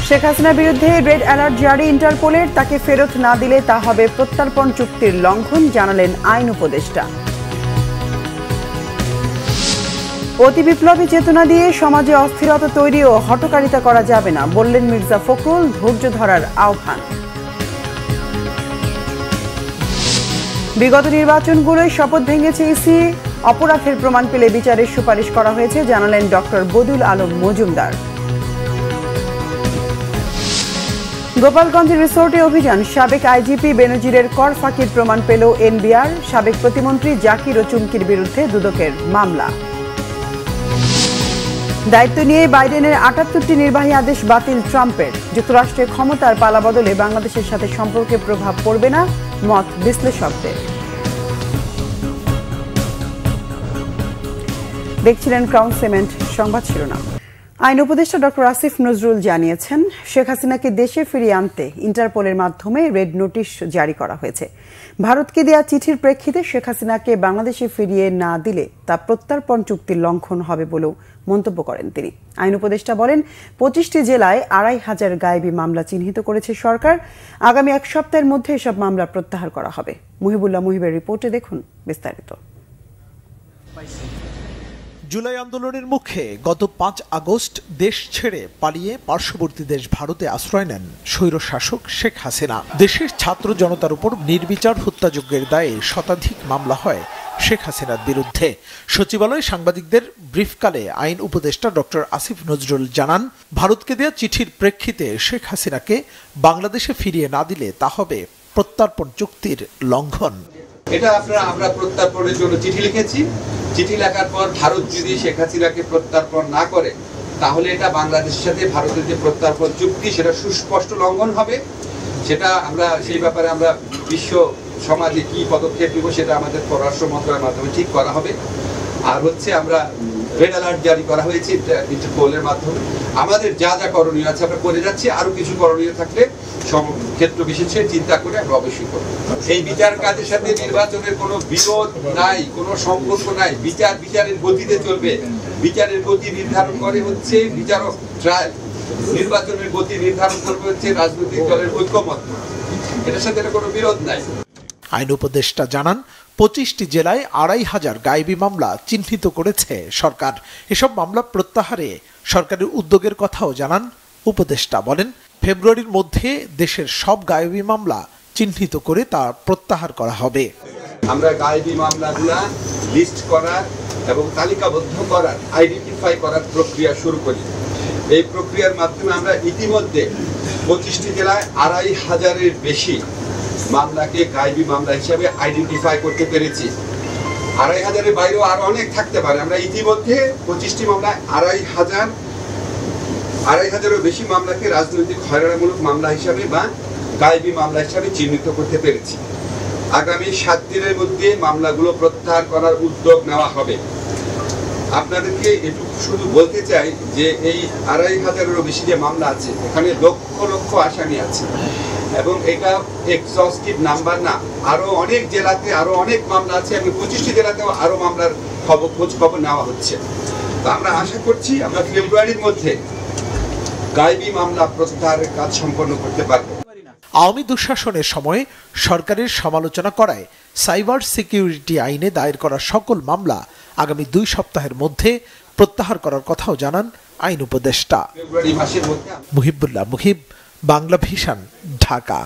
শেখ হাসিনার বিরুদ্ধে red alert জারি ইন্টারপোলের, তাকে ফেরত না দিলে তা হবে প্রত্যর্পণ চুক্তির লঙ্ঘন, জানালেন আইন উপদেষ্টা। অতি বিপ্লবী চেতনা দিয়ে সমাজে অস্থিরতা তৈরি ও হঠকারিতা করা যাবে না, বললেন মির্জা ফখরুল, ধৈর্য ধরার আহ্বান। বিগত নির্বাচনগুলোয় শপথ ভেঙেছে ইসি, অপরাধের প্রমাণ পেলে বিচারের সুপারিশ করা হয়েছে, জানালেন ডক্টর বদুল আলম মজুমদার। গোপালগঞ্জের রিসোর্টে অভিযান, সাবেক আইজিপি বেনজিরের কর ফাঁকির প্রমাণ পেল এনবিআর, সাবেক প্রতিমন্ত্রী জাকির ও চুমকির বিরুদ্ধে দুদকের মামলা। দায়িত্ব নিয়ে বাইডেনের ৭৮টি নির্বাহী আদেশ বাতিল ট্রাম্পের, যুক্তরাষ্ট্রের ক্ষমতার পালাবদলে বাংলাদেশের সাথে সম্পর্কে প্রভাব পড়বে না, মত বিশ্লেষকদের। দেখছিলেন ক্রাউন সিমেন্ট সংবাদ শিরোনাম। আইন উপদেষ্টা ডক্টর আসিফ নজরুল জানিয়েছেন, শেখ হাসিনাকে দেশে ফিরিয়ে আনতে ইন্টারপোলের মাধ্যমে রেড নোটিশ জারি করা হয়েছে। ভারতকে দেয়া চিঠির প্রেক্ষিতে শেখ হাসিনাকে বাংলাদেশে ফিরিয়ে না দিলে তা প্রত্যর্পণ চুক্তির লঙ্ঘন হবে বলেও মন্তব্য করেন তিনি। আইন উপদেষ্টা বলেন, ২৫টি জেলায় ২৫০০ গায়েবী মামলা চিহ্নিত করেছে সরকার। আগামী এক সপ্তাহের মধ্যে এসব মামলা প্রত্যাহার করা হবে। মুহিবুল্লাহ মুহিবের রিপোর্টে দেখুন বিস্তারিত। জুলাই আন্দোলনের মুখে গত ৫ আগস্ট দেশ ছেড়ে পালিয়ে পার্শ্ববর্তী দেশ ভারতে আশ্রয় নেন স্বৈরশাসক শেখ হাসিনা। দেশের ছাত্র জনতার উপর নির্বিচার হত্যাযজ্ঞের দায়ে শতাধিক মামলা হয় শেখ হাসিনার বিরুদ্ধে। সচিবালয়ে সাংবাদিকদের ব্রিফকালে আইন উপদেষ্টা ডক্টর আসিফ নজরুল জানান, ভারতকে দেয়া চিঠির প্রেক্ষিতে শেখ হাসিনাকে বাংলাদেশে ফিরিয়ে না দিলে তা হবে প্রত্যর্পণ চুক্তির লঙ্ঘন। এটা আমরা প্রত্যর্পণের জন্য চিঠি লিখেছি। চিঠি লেখার পর ভারত যদি শেখ হাসিনাকে প্রত্যর্পণ না করে, তাহলে এটা বাংলাদেশের সাথে ভারতের যে প্রত্যর্পণ চুক্তি সেটা সুস্পষ্ট লঙ্ঘন হবে। সেটা আমরা সেই ব্যাপারে আমরা বিশ্ব সমাজে কি পদক্ষেপ নিব সেটা আমাদের পররাষ্ট্র মন্ত্রণালয়ের মাধ্যমে ঠিক করা হবে। আর হচ্ছে আমরা রেড অ্যালার্ট জারি করা হয়েছে ইন্টারপোলের মাধ্যমে। আমাদের যা যা করণীয় আছে আমরা করে যাচ্ছি, আরো কিছু করণীয় থাকলে ক্ষেত্র বিশেষে চিন্তা করে আমরা অবশ্যই করব। এই বিচার কাজের সাথে নির্বাচনের কোনো বিরোধ নাই, কোনো সম্পর্ক নাই। বিচারের গতিতে চলবে। বিচারের গতি নির্ধারণ করে হচ্ছে বিচারক ট্রায়াল, নির্বাচনের গতি নির্ধারণ করবে হচ্ছে রাজনৈতিক দলের ঐক্যমত্য। এটার সাথে কোনো বিরোধ নাই। আইন উপদেষ্টা জানান, ২৫টি জেলায় ২৫০০ গায়েবী মামলা চিহ্নিত করেছে সরকার। এসব মামলা প্রত্যাহারে সরকারের উদ্যোগের কথাও জানান উপদেষ্টা। বলেন, ফেব্রুয়ারির মধ্যে দেশের সব গায়েবী মামলা চিহ্নিত করে তা প্রত্যাহার করা হবে। আমরা গায়েবী মামলাগুলা লিস্ট করার এবং তালিকাবদ্ধ করার, আইডেন্টিফাই করার প্রক্রিয়া শুরু করি। এই প্রক্রিয়ার মাধ্যমে আমরা ইতিমধ্যে ২৫টি জেলায় ২৫০০-এর বেশি মামলাকে গায়েবী মামলা হিসেবে আইডেন্টিফাই করতে পেরেছি। ২৫০০-এর বাইরেও আরো অনেক থাকতে পারে। আমরা ইতিমধ্যে ২৫টি মামলায় ২৫০০-এরও বেশি মামলাকে রাজনৈতিক হয়রানিমূলক মামলা হিসাবে বা গায়েবী মামলা হিসাবে চিহ্নিত করতে পেরেছি। আগামী ৭ দিনের মধ্যে মামলাগুলো প্রত্যাহার করার উদ্যোগ নেওয়া হবে। আপনাদেরকে এটুকু শুধু বলতে চাই যে এই ২৫০০-এরও বেশি যে মামলা আছে, এখানে লক্ষ লক্ষ আসামি আছে এবং এটা এক্সস্টিভ নাম্বার না। আরো অনেক জেলাতে আরো অনেক মামলা আছে এবং ২৫টি জেলাতেও আরো মামলার খোঁজ খবর নেওয়া হচ্ছে। তো আমরা আশা করছি আমরা ফেব্রুয়ারির মধ্যে গায়েবী মামলা প্রত্যাহারের কাজ সম্পন্ন করতে পারব। আওয়ামী দুঃশাসনের সময় সরকারের সমালোচনা করায় সাইবার সিকিউরিটি আইনে দায়ের করা সকল মামলা আগামী ২ সপ্তাহের মধ্যে প্রত্যাহার করার কথাও জানান আইন উপদেষ্টা। ফেব্রুয়ারি মাসের মধ্যে। মুহিবুল্লাহ মুহিব, বাংলা ভিশন, ঢাকা।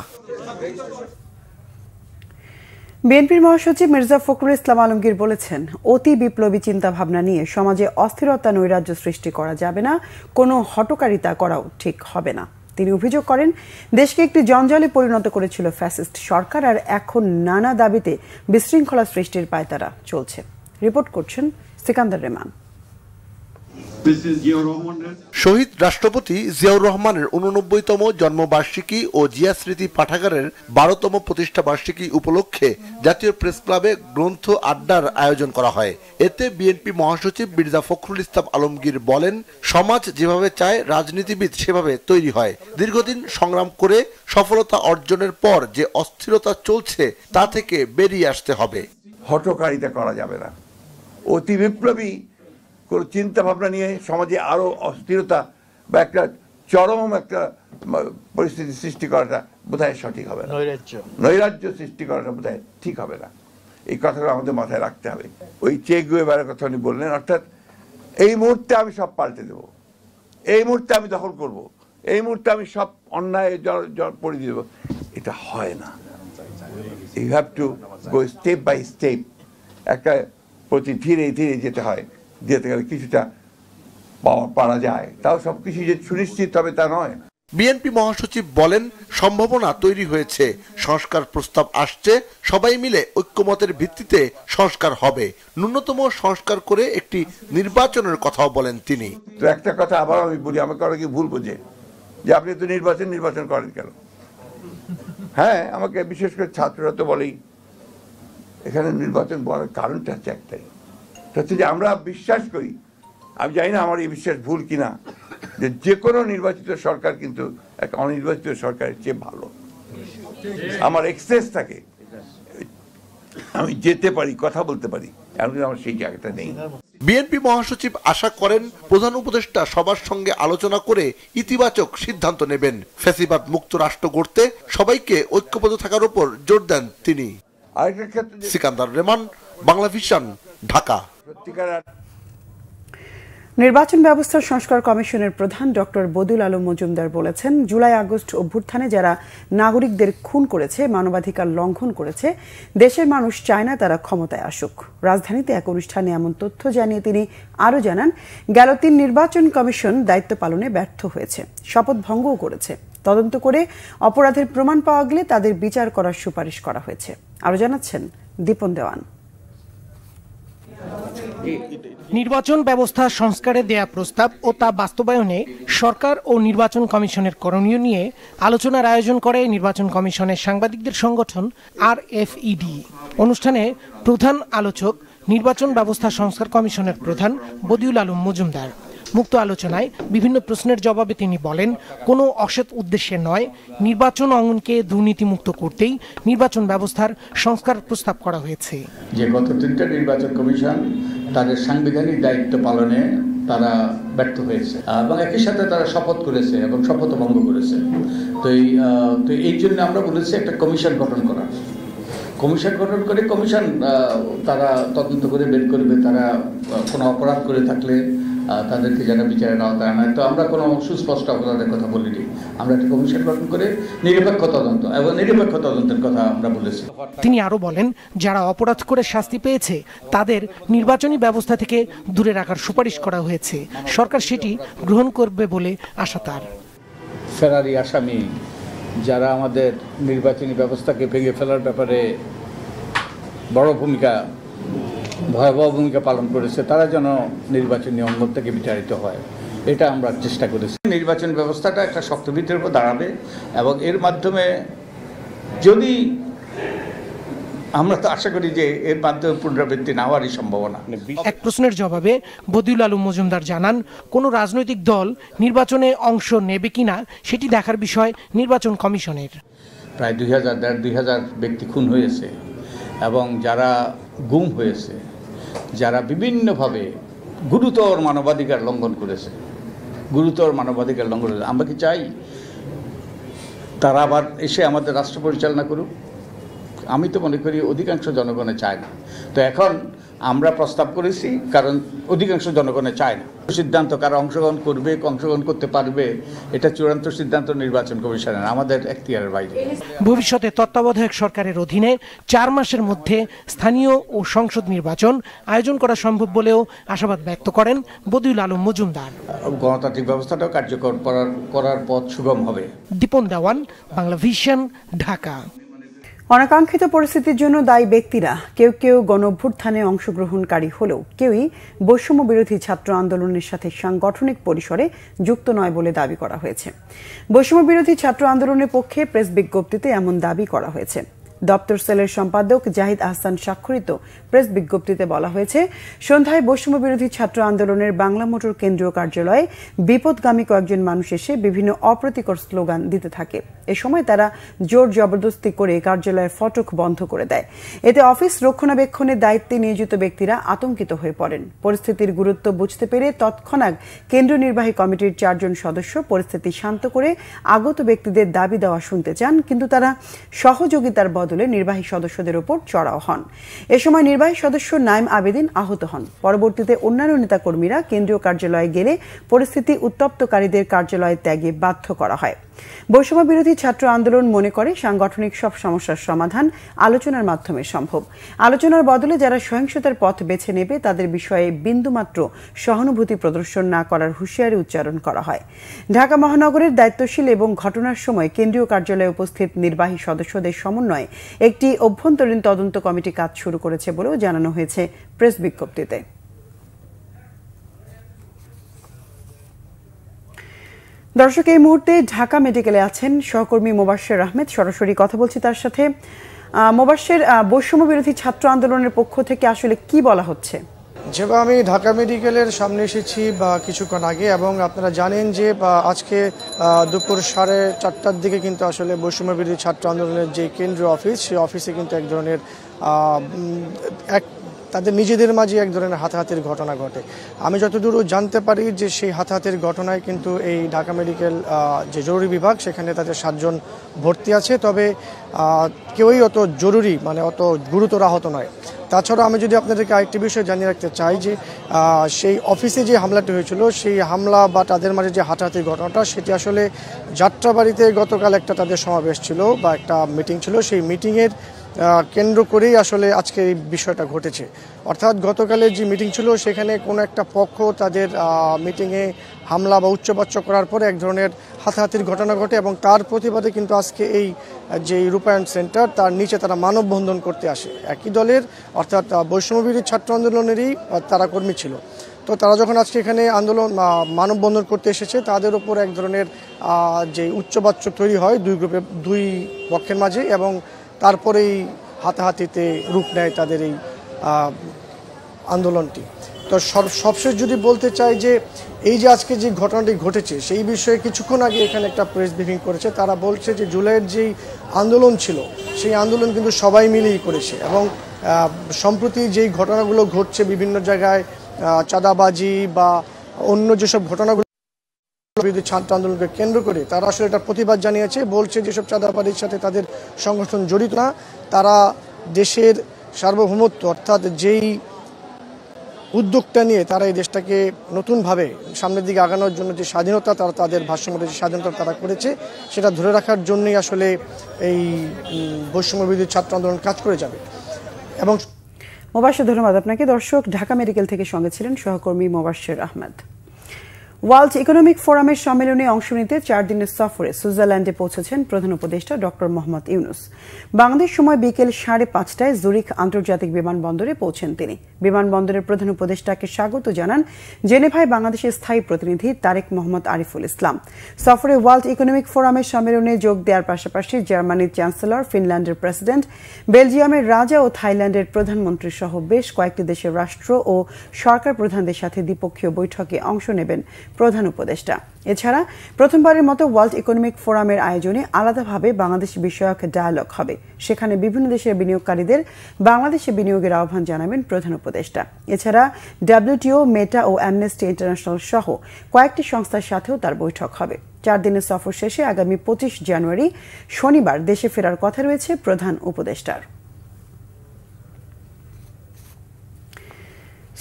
বিএনপির মহাসচিব মির্জা ফখরুল ইসলাম আলমগীর বলেছেন, অতি বিপ্লবী চিন্তাভাবনা নিয়ে সমাজে অস্থিরতা নৈরাজ্য সৃষ্টি করা যাবে না, কোনো হঠকারিতা করাও ঠিক হবে না। তিনি অভিযোগ করেন, দেশকে একটি জঞ্জালে পরিণত করেছিল ফ্যাসিস্ট সরকার, আর এখন নানা দাবিতে বিশৃঙ্খলা সৃষ্টির পায়তারা চলছে। রিপোর্ট করছেন সিকান্দার রেমান। শহীদ রাষ্ট্রপতি জিয়াউর রহমানের ৮৯তম জন্মবার্ষিকী ও জিয়া স্মৃতি পাঠাগারের ১২তম প্রতিষ্ঠা বার্ষিকী উপলক্ষে জাতীয় প্রেস ক্লাবে গ্রন্থ আড্ডার আয়োজন করা হয়। এতে বিএনপি মহাসচিব মির্জা ফখরুল ইসলাম আলমগীর বলেন, সমাজ যেভাবে চায় রাজনীতিবিদ সেভাবে তৈরি হয়। দীর্ঘদিন সংগ্রাম করে সফলতা অর্জনের পর যে অস্থিরতা চলছে তা থেকে বেরিয়ে আসতে হবে। হঠকারিতা করা যাবে না। অতি বিপ্লবী কোনো চিন্তা ভাবনা নিয়ে সমাজে আরো অস্থিরতা বা একটা চরম একটা পরিস্থিতি সৃষ্টি করাটা বোধহয় সঠিক হবে না, নৈরাজ্য সৃষ্টি করাটা বোধহয় ঠিক হবে না। এই কথাটা আমাদের মাথায় রাখতে হবে। ওই চে গুয়েভারার কথা উনি বললেন, অর্থাৎ এই মুহূর্তে আমি সব পাল্টে দেব, এই মুহূর্তে আমি দখল করব, এই মুহূর্তে আমি সব অন্যায় পড়ে দেব, এটা হয় না। You have to go step by step, একটা প্রতি ধীরে ধীরে যেতে হয়, যেতে গেলে কিছুটা পারা যায়, তাও সবকিছু যে সুনিশ্চিত হবে তা নয়। বিএনপি মহাসচিব বলেন, সম্ভাবনা তৈরি হয়েছে, সংস্কার প্রস্তাব আসছে, সবাই মিলে ঐক্যমতের ভিত্তিতে সংস্কার হবে, ন্যূনতম সংস্কার করে একটি নির্বাচনের কথাও বলেন তিনি। তো একটা কথা আবার আমি বলি, আমাকে অনেকে ভুল বোঝে যে আপনি তো নির্বাচন করেন কেন। হ্যাঁ, আমাকে বিশেষ করে ছাত্ররা তো বলেই, এখানে নির্বাচন বলার কারণটা হচ্ছে একটাই, হচ্ছে যে আমরা বিশ্বাস করি, আমি জানি না আমার এই বিশ্বাস ভুল কিনা, যে কোনো নির্বাচিত সরকার কিন্তু একটা অনির্বাচিত সরকারের চেয়ে ভালো। আমার এক্সেস থাকে, আমি যেতে পারি, কথা বলতে পারি, এখন আমার সেই জায়গাটা নেই। বিএনপি মহাসচিব আশা করেন, প্রধান উপদেষ্টা সবার সঙ্গে আলোচনা করে ইতিবাচক সিদ্ধান্ত নেবেন। ফ্যাসিবাদ মুক্ত রাষ্ট্র গড়তে সবাইকে ঐক্যবদ্ধ থাকার উপর জোর দেন তিনি। আরেকটা ক্ষেত্রে সিকান্দার রেমান, বাংলা ভিশন, ঢাকা। নির্বাচন ব্যবস্থার সংস্কার কমিশনের প্রধান ডক্টর বদিউল আলম মজুমদার বলেছেন, জুলাই আগস্ট অভ্যুত্থানে যারা নাগরিকদের খুন করেছে, মানবাধিকার লঙ্ঘন করেছে, দেশের মানুষ চায় না তারা ক্ষমতায় আসুক। রাজধানীতে এক অনুষ্ঠানে এমন তথ্য জানিয়ে তিনি আরও জানান, গেল 3 নির্বাচন কমিশন দায়িত্ব পালনে ব্যর্থ হয়েছে, শপথ ভঙ্গও করেছে। তদন্ত করে অপরাধের প্রমাণ পাওয়া গেলে তাদের বিচার করার সুপারিশ করা হয়েছে। আরও জানাচ্ছেন দীপন দেওয়ান। নির্বাচন ব্যবস্থা সংস্কারে দেয়া প্রস্তাব ও তা বাস্তবায়নে সরকার ও নির্বাচন কমিশনের করণীয় নিয়ে আলোচনার আয়োজন করে নির্বাচন কমিশনের সাংবাদিকদের সংগঠন RFED। অনুষ্ঠানে প্রধান আলোচক নির্বাচন ব্যবস্থা সংস্কার কমিশনের প্রধান বদিউল আলম মজুমদার। মুক্ত আলোচনায় বিভিন্ন প্রশ্নের জবাবে তিনি বলেন, কোনো অসৎ উদ্দেশ্যে নয়, নির্বাচন অঙ্গনকে দুর্নীতিমুক্ত করতেই নির্বাচন ব্যবস্থার সংস্কার প্রস্তাব করা হয়েছে। যে গত 3টা নির্বাচন কমিশন তাদের সাংবিধানিক দায়িত্ব পালনে তারা ব্যর্থ হয়েছে এবং একই সাথে তারা শপথ করেছে এবং শপথ ভঙ্গ করেছে। তো এই জন্য আমরা বলেছি একটা কমিশন গঠন করা। কমিশন গঠন করে কমিশন তারা তদন্ত করে বের করবে, তারা কোনো অপরাধ করে থাকলে তাদেরকে যারা বিচারে নেওয়া তারা নয়। তো আমরা কোনো সুস্পষ্ট অপরাধের কথা বলিনি, আমরা একটা কমিশন গঠন করে নিরপেক্ষ তদন্ত এবং নিরপেক্ষ তদন্তের কথা আমরা বলেছি। তিনি আরো বলেন, যারা অপরাধ করে শাস্তি পেয়েছে তাদের নির্বাচনী ব্যবস্থা থেকে দূরে রাখার সুপারিশ করা হয়েছে, সরকার সেটি গ্রহণ করবে বলে আশা তার। ফেরারি আসামি যারা আমাদের নির্বাচনী ব্যবস্থাকে ভেঙে ফেলার ব্যাপারে ভয়াবহ ভূমিকা পালন করেছে, তারা যেন নির্বাচনী অঙ্গন থেকে বিচারিত হয়, এটা আমরা চেষ্টা করেছি। নির্বাচন ব্যবস্থাটা একটা শক্ত ভিত্তির উপর দাঁড়াবে এবং এর মাধ্যমে যদি আমরা তো আশা করি যে এর মাধ্যমে পুনরাবৃত্তি না হওয়ারই সম্ভাবনা। এক প্রশ্নের জবাবে বদিউল আলম মজুমদার জানান, কোনো রাজনৈতিক দল নির্বাচনে অংশ নেবে কিনা সেটি দেখার বিষয় নির্বাচন কমিশনের। প্রায় 2000 ব্যক্তি খুন হয়েছে এবং যারা গুম হয়েছে, যারা বিভিন্নভাবে গুরুতর মানবাধিকার লঙ্ঘন করেছে, আমরা কি চাই তারা আবার এসে আমাদের রাষ্ট্র পরিচালনা করুক? আমি তো মনে করি অধিকাংশ জনগণে চায় না। তো এখন আমরা প্রস্তাব করেছি কারণ অধিকাংশ জনগণে চায় না। সিদ্ধান্ত কারা অংশগ্রহণ করবে, অংশগ্রহণ করতে পারবে, এটা চূড়ান্ত সিদ্ধান্ত নির্বাচন কমিশনের, আমাদের এখতিয়ারের বাইরে। ভবিষ্যতে তত্ত্বাবধায়ক সরকারের অধীনে 4 মাসের মধ্যে স্থানীয় ও সংসদ নির্বাচন আয়োজন করা সম্ভব বলেও আশাবাদ ব্যক্ত করেন বদিউল আলম মজুমদার। গণতান্ত্রিক ব্যবস্থাটাও কার্যকর করার পথ সুগম হবে। দীপন দেওয়ান, বাংলা ভিশন, ঢাকা। অনাকাঙ্ক্ষিত পরিস্থিতির জন্য দায়ী ব্যক্তিরা কেউ কেউ গণঅভ্যুত্থানে অংশগ্রহণকারী হলেও কেউই বৈষম্য বিরোধী ছাত্র আন্দোলনের সাথে সাংগঠনিক পরিসরে যুক্ত নয় বলে দাবি করা হয়েছে। বৈষম্য বিরোধী ছাত্র আন্দোলনের পক্ষে প্রেস বিজ্ঞপ্তিতে এমন দাবি করা হয়েছে। দপ্তর সেলের সম্পাদক জাহিদ আহসান স্বাক্ষরিত প্রেস বিজ্ঞপ্তিতে বলা হয়েছে, সন্ধ্যায় বৈষম্য বিরোধী ছাত্র আন্দোলনের বাংলা মোটর কেন্দ্রীয় কার্যালয়ে বিপদগামী কয়েকজন মানুষ এসে বিভিন্ন অপ্রীতিকর স্লোগান দিতে থাকে। এ সময় তারা জোর জবরদস্তি করে কার্যালয়ের ফটক বন্ধ করে দেয়। এতে অফিস রক্ষণাবেক্ষণের দায়িত্বে নিয়োজিত ব্যক্তিরা আতঙ্কিত হয়ে পড়েন। পরিস্থিতির গুরুত্ব বুঝতে পেরে তৎক্ষণাৎ কেন্দ্রীয় নির্বাহী কমিটির 4 জন সদস্য পরিস্থিতি শান্ত করে আগত ব্যক্তিদের দাবি দেওয়া শুনতে চান, কিন্তু তারা সহযোগিতার বদলে নির্বাহী সদস্যদের উপর চড়াও হন। এ সময় নির্বাহী সদস্য নাইম আবেদিন আহত হন। পরবর্তীতে অন্যান্য নেতাকর্মীরা কেন্দ্রীয় কার্যালয়ে গেলে পরিস্থিতি উত্তপ্তকারীদের কার্যালয় ত্যাগে বাধ্য করা হয়। বৈষম্য বিরোধী ছাত্র আন্দোলন মনে করে সাংগঠনিক সব সমস্যার সমাধান আলোচনার মাধ্যমে সম্ভব। আলোচনার বদলে যারা সহিংসতার পথ বেছে নেবে তাদের বিষয়ে বিন্দুমাত্র সহানুভূতি প্রদর্শন না করার হুঁশিয়ারি উচ্চারণ করা হয়। ঢাকা মহানগরের দায়িত্বশীল এবং ঘটনার সময় কেন্দ্রীয় কার্যালয়ে উপস্থিত নির্বাহী সদস্যদের সমন্বয়ে একটি অভ্যন্তরীণ তদন্ত কমিটি কাজ শুরু করেছে বলেও জানানো হয়েছে প্রেস বিজ্ঞপ্তিতে। দর্শক, এই মুহূর্তে ঢাকা মেডিকেলে আছেন সহকর্মী মোবাশ্বের আহমেদ। সরাসরি কথা বলছি তার সাথে। মোবাশ্বের, বৈষম্য বিরোধী ছাত্র আন্দোলনের পক্ষ থেকে আসলে কি বলা হচ্ছে? যেভাবে আমি ঢাকা মেডিকেলের সামনে এসেছি বা কিছুক্ষণ আগে, এবং আপনারা জানেন যে আজকে দুপুর 4:30টার দিকে কিন্তু আসলে বৈষম্য বিরোধী ছাত্র আন্দোলনের যে কেন্দ্রীয় অফিস, সেই অফিসে কিন্তু এক ধরনের তাদের নিজেদের মাঝে এক ধরনের হাতাহাতির ঘটনা ঘটে। আমি যতদূর জানতে পারি যে সেই হাতাহাতির ঘটনায় কিন্তু এই ঢাকা মেডিকেল যে জরুরি বিভাগ, সেখানে তাদের 7 জন ভর্তি আছে, তবে কেউই অত জরুরি অত গুরুতর আহত নয়। তাছাড়া আমি যদি আপনাদেরকে আরেকটি বিষয় জানিয়ে রাখতে চাই যে সেই অফিসে যে হামলাটি হয়েছিল, সেই হামলা বা তাদের মাঝে যে হাতাহাতির ঘটনাটা, সেটি আসলে যাত্রাবাড়িতে গতকাল একটা তাদের সমাবেশ ছিল বা একটা মিটিং ছিল। সেই মিটিংয়ের কেন্দ্র করেই আসলে আজকে এই বিষয়টা ঘটেছে। অর্থাৎ গতকালের যে মিটিং ছিল, সেখানে কোনো একটা পক্ষ তাদের মিটিংয়ে হামলা বা উচ্চবাচ্য করার পরে এক ধরনের হাতাহাতির ঘটনা ঘটে, এবং তার প্রতিবাদে কিন্তু আজকে এই যে রূপায়ণ সেন্টার, তার নিচে তারা মানববন্ধন করতে আসে। একই দলের, অর্থাৎ বৈষম্যবিরোধী ছাত্র আন্দোলনেরই তারা কর্মী ছিল। তো তারা যখন আজকে এখানে মানববন্ধন করতে এসেছে, তাদের উপর এক ধরনের যে উচ্চবাচ্য তৈরি হয় দুই পক্ষের মাঝে, এবং তারপরেই হাতাহাতিতে রূপ নেয় তাদের এই আন্দোলনটি। তো সবশেষ যদি বলতে চাই যে এই যে আজকে যে ঘটনাটি ঘটেছে, সেই বিষয়ে কিছুক্ষণ আগে এখানে একটা প্রেস ব্রিফিং করেছে। তারা বলছে যে জুলাইয়ের যেই আন্দোলন ছিল, সেই আন্দোলন কিন্তু সবাই মিলেই করেছে, এবং সম্প্রতি যেই ঘটনাগুলো ঘটছে বিভিন্ন জায়গায়, চাঁদাবাজি বা অন্য যেসব ঘটনাগুলো বিরোধী ছাত্র আন্দোলনকে কেন্দ্র করে, তারা আসলে এটা প্রতিবাদ জানিয়েছে। বলছে যেসব চাঁদাবাজির সাথে তাদের সংগঠন জড়িত না, তারা দেশের সার্বভৌমত্ব, অর্থাৎ যেই উদ্যোগটা নিয়ে তারা এই দেশটাকে নতুনভাবে সামনের দিকে আগানোর জন্য যে স্বাধীনতা, তারা তাদের ভারসাম্যের যে স্বাধীনতা তারা করেছে, সেটা ধরে রাখার জন্যই আসলে এই বৈষম্য বিরোধী ছাত্র আন্দোলন কাজ করে যাবে। এবং মোবাশ্বের, ধন্যবাদ আপনাকে। দর্শক, ঢাকা মেডিকেল থেকে সঙ্গে ছিলেন সহকর্মী মোবাশ্বের আহমেদ। ওয়ার্ল্ড ইকোনমিক ফোরামের সম্মেলনে অংশ নিতে 4 দিনের সফরে সুইজারল্যান্ডে পৌঁছেছেন প্রধান উপদেষ্টা ডক্টর মোহাম্মদ ইউনূস। বাংলাদেশ সময় বিকেল 5:30টায় জুরিখ আন্তর্জাতিক বিমানবন্দরে পৌঁছেন তিনি। বিমানবন্দরের প্রধান উপদেষ্টাকে স্বাগত জানান জেনেভায় বাংলাদেশের স্থায়ী প্রতিনিধি তারেক মোহাম্মদ আরিফুল ইসলাম। সফরে ওয়ার্ল্ড ইকোনমিক ফোরামের সম্মেলনে যোগ দেওয়ার পাশাপাশি জার্মানির চ্যান্সেলর, ফিনল্যান্ডের প্রেসিডেন্ট, বেলজিয়ামের রাজা ও থাইল্যান্ডের প্রধানমন্ত্রী সহ বেশ কয়েকটি দেশের রাষ্ট্র ও সরকার প্রধানদের সাথে দ্বিপক্ষীয় বৈঠকে অংশ নেবেন প্রধান উপদেষ্টা। এছাড়া প্রথমবারের মতো ওয়ার্ল্ড ইকোনমিক ফোরামের আয়োজনে আলাদাভাবে বাংলাদেশ বিষয়ক ডায়ালগ হবে। সেখানে বিভিন্ন দেশের বিনিয়োগকারীদের বাংলাদেশে বিনিয়োগের আহ্বান জানাবেন প্রধান উপদেষ্টা। এছাড়া WTO, মেটা ও অ্যামনেস্টি ইন্টারন্যাশনাল সহ কয়েকটি সংস্থার সাথেও তার বৈঠক হবে। 4 দিনের সফর শেষে আগামী 25 জানুয়ারি শনিবার দেশে ফেরার কথা রয়েছে প্রধান উপদেষ্টার।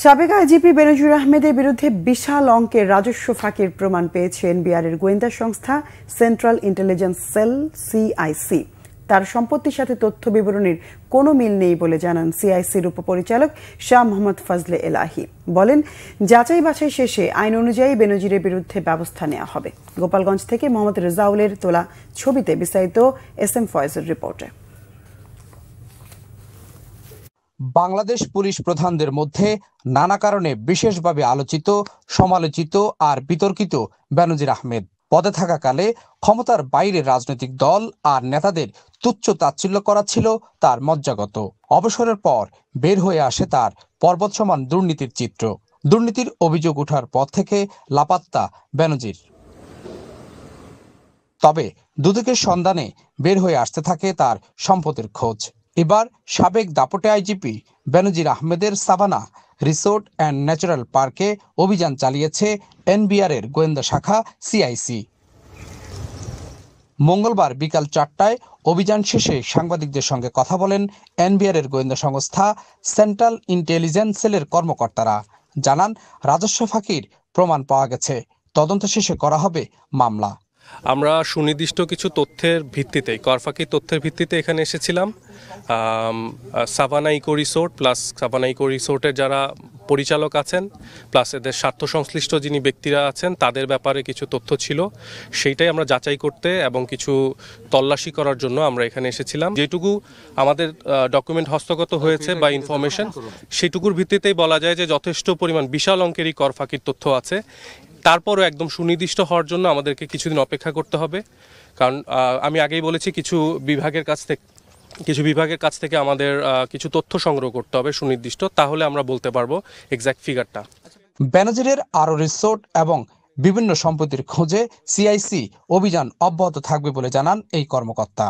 সাবেক আইজিপি বেনজির আহমেদের বিরুদ্ধে বিশাল অঙ্কের রাজস্ব ফাঁকির প্রমাণ পেয়েছে এনবিআরের গোয়েন্দা সংস্থা সেন্ট্রাল ইন্টেলিজেন্স সেল CIC। তার সম্পত্তির সাথে তথ্য বিবরণীর কোনো মিল নেই বলে জানান CICর উপপরিচালক শাহ মোহাম্মদ ফজলে এলাহি। বলেন, যাচাই বাছাই শেষে আইন অনুযায়ী বেনজিরের বিরুদ্ধে ব্যবস্থা নেওয়া হবে। গোপালগঞ্জ থেকে মোহাম্মদ রেজাউলের তোলা ছবিতে বিস্তারিত SM ফয়েজের রিপোর্টে। বাংলাদেশ পুলিশ প্রধানদের মধ্যে নানা কারণে বিশেষভাবে আলোচিত, সমালোচিত আর বিতর্কিত বেনজির আহমেদ। পদে থাকাকালে ক্ষমতার বাইরের রাজনৈতিক দল আর নেতাদের তুচ্ছ তাচ্ছিল্য করা ছিল তার মজ্জাগত। অবসরের পর বের হয়ে আসে তার পর্বত সমান দুর্নীতির চিত্র। দুর্নীতির অভিযোগ ওঠার পর থেকে লাপাত্তা বেনজির। তবে দুদকের সন্ধানে বের হয়ে আসতে থাকে তার সম্পদের খোঁজ। এবার সাবেক দাপটে আইজিপি বেনজির আহমেদের সাভানা রিসোর্ট অ্যান্ড ন্যাচারাল পার্কে অভিযান চালিয়েছে এনবিআর এর গোয়েন্দা শাখা সিআইসি। মঙ্গলবার বিকাল 4টায় অভিযান শেষে সাংবাদিকদের সঙ্গে কথা বলেন এনবিআর এর গোয়েন্দা সংস্থা সেন্ট্রাল ইন্টেলিজেন্স সেলের কর্মকর্তারা। জানান, রাজস্ব ফাঁকির প্রমাণ পাওয়া গেছে, তদন্ত শেষে করা হবে মামলা। আমরা সুনির্দিষ্ট কিছু তথ্যের ভিত্তিতে, করফাকি তথ্যের ভিত্তিতে এখানে এসেছিলাম। Savanna eco resort plus Savanna eco রিসোর্টের যারা পরিচালক আছেন প্লাস এদের স্বার্থ সংশ্লিষ্ট যিনি ব্যক্তিরা আছেন তাদের ব্যাপারে কিছু তথ্য ছিল, সেইটাই আমরা যাচাই করতে এবং কিছু তল্লাশি করার জন্য আমরা এখানে এসেছিলাম। যেটুকু আমাদের ডকুমেন্ট হস্তগত হয়েছে বা ইনফরমেশন, সেটুকুর ভিত্তিতেই বলা যায় যে যথেষ্ট পরিমাণ বিশাল অঙ্কেরই কর ফাঁকির তথ্য আছে। তারপরও একদম সুনির্দিষ্ট হওয়ার জন্য আমাদেরকে কিছুদিন অপেক্ষা করতে হবে, কারণ আমি আগেই বলেছি কিছু বিভাগের কাছ থেকে আমাদের কিছু তথ্য সংগ্রহ করতে হবে সুনির্দিষ্ট, তাহলে আমরা বলতে পারবো এক্সাক্ট ফিগারটা। বেনজিরের আরো রিসোর্ট এবং বিভিন্ন সম্পত্তির খোঁজে সিআইসি অভিযান অব্যাহত থাকবে বলে জানান এই কর্মকর্তা।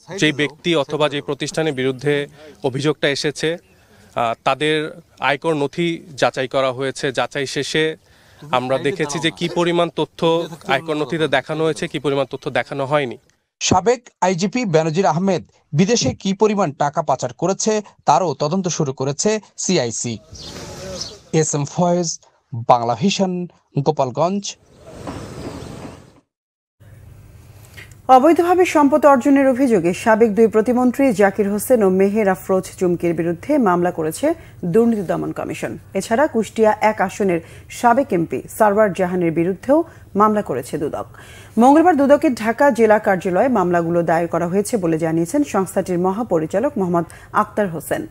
যে ব্যক্তি অথবা যে প্রতিষ্ঠানের বিরুদ্ধে অভিযোগটা এসেছে তাদের আয়কর নথি যাচাই করা হয়েছে। যাচাই শেষে আমরা দেখেছি যে কি পরিমাণ তথ্য আয়কর নথিতে দেখানো হয়েছে, কি পরিমাণ তথ্য দেখানো হয়নি। সাবেক আইজিপি বেনজির আহমেদ বিদেশে কি পরিমাণ টাকা পাচার করেছে তারও তদন্ত শুরু করেছে CIC. S M Foyez, Bangla Vision, Gopalganj. অবৈধভাবে সম্পদ অর্জনের অভিযোগে সাবেক দুই প্রতিমন্ত্রী জাকির হোসেন ও মেহের আফরোজ চুমকির বিরুদ্ধে মামলা করেছে দুর্নীতি দমন কমিশন। এছাড়া কুষ্টিয়া 1 আসনের সাবেক এমপি সারওয়ার জাহানের বিরুদ্ধেও মামলা করেছে দুদক। মঙ্গলবার দুদকের ঢাকা জেলা কার্যালয়ে মামলাগুলো দায়ের করা হয়েছে বলে জানিয়েছেন সংস্থাটির মহাপরিচালক মোহাম্মদ আক্তার হোসেন।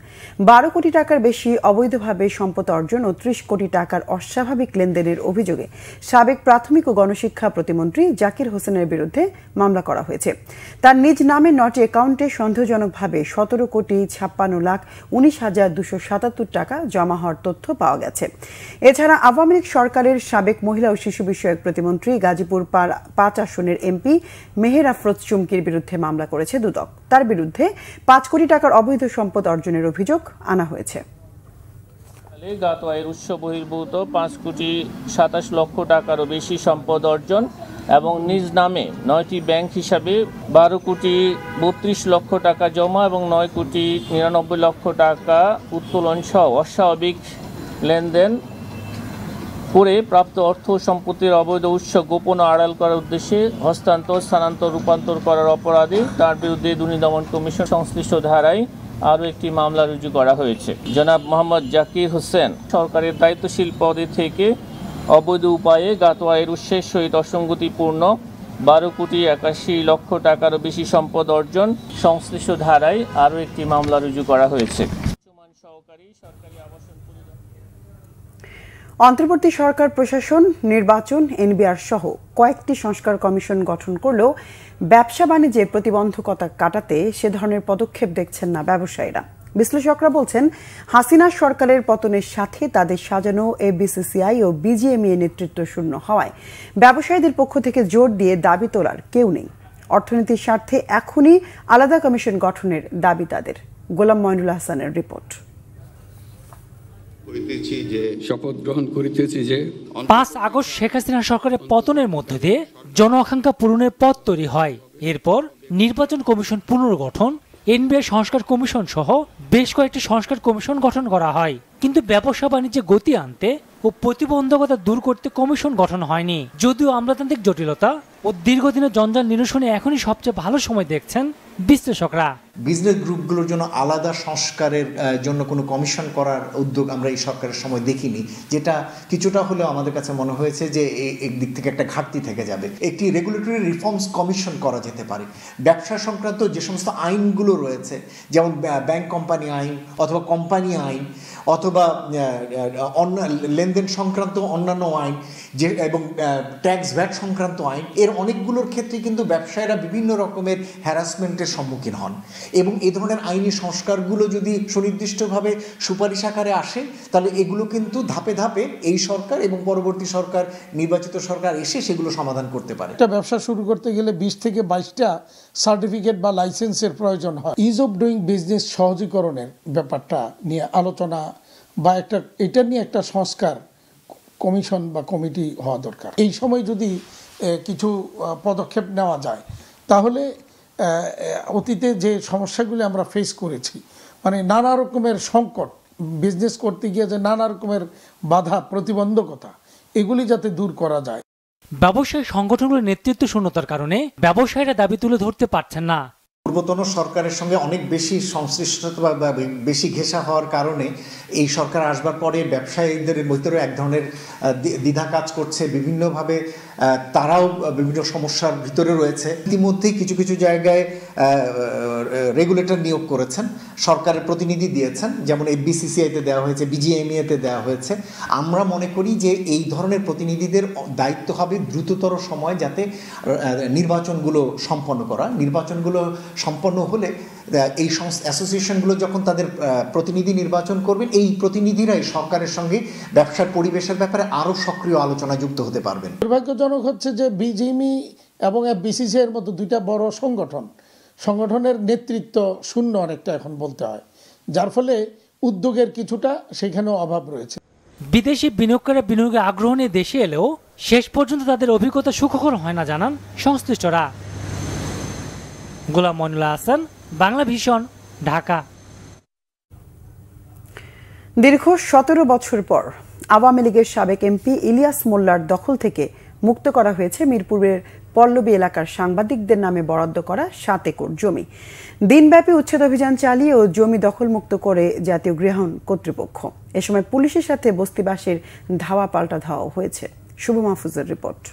12 কোটি টাকার বেশি অবৈধভাবে সম্পদ অর্জন ও 30 কোটি টাকার অস্বাভাবিক লেনদেনের অভিযোগে সাবেক প্রাথমিক ও গণশিক্ষা প্রতিমন্ত্রী জাকির হোসেনের বিরুদ্ধে মামলা করা হয়েছে। তার নিজ নামে 9টি অ্যাকাউন্টে সন্দেহজনকভাবে 17,56,19,277 টাকা জমা হওয়ার তথ্য পাওয়া গেছে। এছাড়া আওয়ামী লীগ সরকারের সাবেক মহিলা ও শিশু বিষয়ক প্রতিমন্ত্রী গাজীপুর 5 আসনের এমপি মেহের আফরোজ চুমকির বিরুদ্ধে মামলা করেছে দুদক। তার বিরুদ্ধে 5 কোটি টাকার অবৈধ সম্পদ অর্জনের অভিযোগ আনা হয়েছে। গত আয়ের উৎস বহির্ভূত 5,27,00,000 টাকারও বেশি সম্পদ অর্জন এবং নিজ নামে 9টি ব্যাংক হিসাবে 12,32,00,000 টাকা জমা এবং 9,99,00,000 টাকা উত্তোলন সহ অস্বাভাবিক লেনদেন করে প্রাপ্ত অর্থ সম্পত্তির অবৈধ উৎস গোপন আড়াল করার উদ্দেশ্যে হস্তান্তর, স্থানান্তর, রূপান্তর করার অপরাধে তার বিরুদ্ধে দুর্নীতি দমন কমিশন সংশ্লিষ্ট ধারায় আরও একটি মামলা রুজু করা হয়েছে। জনাব মোহাম্মদ জাকির হোসেন সরকারের দায়িত্বশীল পদে থেকে অবৈধ উপায়ে জ্ঞাত আয়ের উৎসের সহিত অসঙ্গতিপূর্ণ 12,81,00,000 টাকারও বেশি সম্পদ অর্জন সংশ্লিষ্ট ধারায় আরও একটি মামলা রুজু করা হয়েছে। অন্তর্বর্তী সরকার প্রশাসন, নির্বাচন, এনবিআর সহ কয়েকটি সংস্কার কমিশন গঠন করলেও ব্যবসা বাণিজ্যে প্রতিবন্ধকতা কাটাতে সে ধরনের পদক্ষেপ দেখছেন না ব্যবসায়ীরা। বিশ্লেষকরা বলছেন, হাসিনা সরকারের পতনের সাথে তাদের সাজানো এফবিসিসিআই ও বিজিএমইএ নেতৃত্ব শূন্য হওয়ায় ব্যবসায়ীদের পক্ষ থেকে জোর দিয়ে দাবি তোলার কেউ নেই। অর্থনীতির স্বার্থে এখনই আলাদা কমিশন গঠনের দাবি তাদের। গোলাম মঈনুল হাসানের রিপোর্ট। 5 আগস্ট শেখ হাসিনা সরকারের পতনের মধ্য দিয়ে জন আকাঙ্ক্ষা পূরণের পথ তৈরি হয়। এরপর নির্বাচন কমিশন পুনর্গঠন, এনবিআর সংস্কার কমিশন সহ বেশ কয়েকটি সংস্কার কমিশন গঠন করা হয়। কিন্তু ব্যবসা বাণিজ্যে গতি আনতে ও প্রতিবন্ধকতা দূর করতে কমিশন গঠন হয়নি। যদিও আমলাতান্ত্রিক জটিলতা ও দীর্ঘদিনের জঞ্জাল নিরসনে এখনই সবচেয়ে ভালো সময় দেখছেন বিশ্লেষকরা। বিজনেস গ্রুপগুলোর জন্য আলাদা সংস্কারের জন্য কোনো কমিশন করার উদ্যোগ আমরা এই সরকারের সময় দেখিনি, যেটা কিছুটা হলেও আমাদের কাছে মনে হয়েছে যে এই দিক থেকে একটা ঘাটতি থেকে যাবে। একটি রেগুলেটরি রিফর্মস কমিশন করা যেতে পারে। ব্যবসা সংক্রান্ত যে সমস্ত আইনগুলো রয়েছে, যেমন ব্যাংক কোম্পানি আইন অথবা কোম্পানি আইন অথবা লেনদেন সংক্রান্ত অন্যান্য আইন, যে এবং ট্যাক্স ভ্যাট সংক্রান্ত আইন, এর অনেকগুলোর ক্ষেত্রে কিন্তু ব্যবসায়ীরা বিভিন্ন রকমের হ্যারাসমেন্টের সম্মুখীন হন। এবং এই ধরনের আইনি সংস্কারগুলো যদি সুনির্দিষ্টভাবে সুপারিশ আকারে আসে, তাহলে এগুলো কিন্তু ধাপে ধাপে এই সরকার এবং পরবর্তী সরকার, নির্বাচিত সরকার এসে সেগুলো সমাধান করতে পারে। একটা ব্যবসা শুরু করতে গেলে 20 থেকে 22টা সার্টিফিকেট বা লাইসেন্সের প্রয়োজন হয়। ইজ অফ ডুইং বিজনেস সহজীকরণের ব্যাপারটা নিয়ে আলোচনা বা এটা নিয়ে একটা সংস্কার কমিশন বা কমিটি হওয়া দরকার। এই সময় যদি কিছু পদক্ষেপ নেওয়া যায়, তাহলে অতীতে যে সমস্যাগুলি আমরা ফেস করেছি, মানে নানা রকমের সংকট, বিজনেস করতে গিয়ে যে নানা রকমের বাধা প্রতিবন্ধকতা, এগুলি যাতে দূর করা যায়। ব্যবসায়ী সংগঠনগুলোর নেতৃত্ব শূন্যতার কারণে ব্যবসায়ীরা দাবি তুলে ধরতে পারছেন না। পূর্বতন সরকারের সঙ্গে অনেক বেশি সংশ্লিষ্টতা বা বেশি ঘেঁষা হওয়ার কারণে এই সরকার আসবার পরে ব্যবসায়ীদের ভিতরে এক ধরনের দ্বিধা কাজ করছে। বিভিন্নভাবে তারাও বিভিন্ন সমস্যার ভিতরে রয়েছে। ইতিমধ্যেই কিছু কিছু জায়গায় রেগুলেটর নিয়োগ করেছেন, সরকারের প্রতিনিধি দিয়েছেন, যেমন বিসিসিআইতে দেওয়া হয়েছে, বিজিএমইএতে দেওয়া হয়েছে। আমরা মনে করি যে এই ধরনের প্রতিনিধিদের দায়িত্ব হবে দ্রুততর সময় যাতে নির্বাচনগুলো সম্পন্ন করা। নির্বাচনগুলো সম্পন্ন হলে এই অ্যাসোসিয়েশনগুলো যখন তাদের প্রতিনিধি নির্বাচন করবেন, এই প্রতিনিধিরাই সরকারের সঙ্গে ব্যবসার পরিবেশের ব্যাপারে আরও সক্রিয় আলোচনা যুক্ত হতে পারবেন। দুর্ভাগ্যজনক হচ্ছে যে বিজিএমই এবং বিসিসিআই এর মতো দুইটা বড় সংগঠনের নেতৃত্ব শূন্য অনেকটা এখন বলতে হয়, যার ফলে উদ্যোগের কিছুটা সেখানেও অভাব রয়েছে। বিদেশি বিনিয়োগকারীরা বিনিয়োগে আগ্রহ নিয়ে দেশে এলেও শেষ পর্যন্ত তাদের অভিজ্ঞতা সুখকর হয় না জানান সংশ্লিষ্টরা। গোলাম মনিরুল হাসান, বাংলা ভিশন, ঢাকা। দীর্ঘ 17 বছর পর আওয়ামী লীগের সাবেক এমপি ইলিয়াস মোল্লার দখল থেকে মুক্ত করা হয়েছে মিরপুরের পল্লবী এলাকার সাংবাদিকদের নামে বরাদ্দ করা 7 একর জমি। দিনব্যাপী উচ্ছেদ অভিযান চালিয়ে ও জমি দখলমুক্ত করে জাতীয় গৃহায়ণ কর্তৃপক্ষ। এ সময় পুলিশের সাথে বস্তিবাসীর ধাওয়া পাল্টা ধাওয়া হয়েছে। শুভ মাহফুজের রিপোর্ট।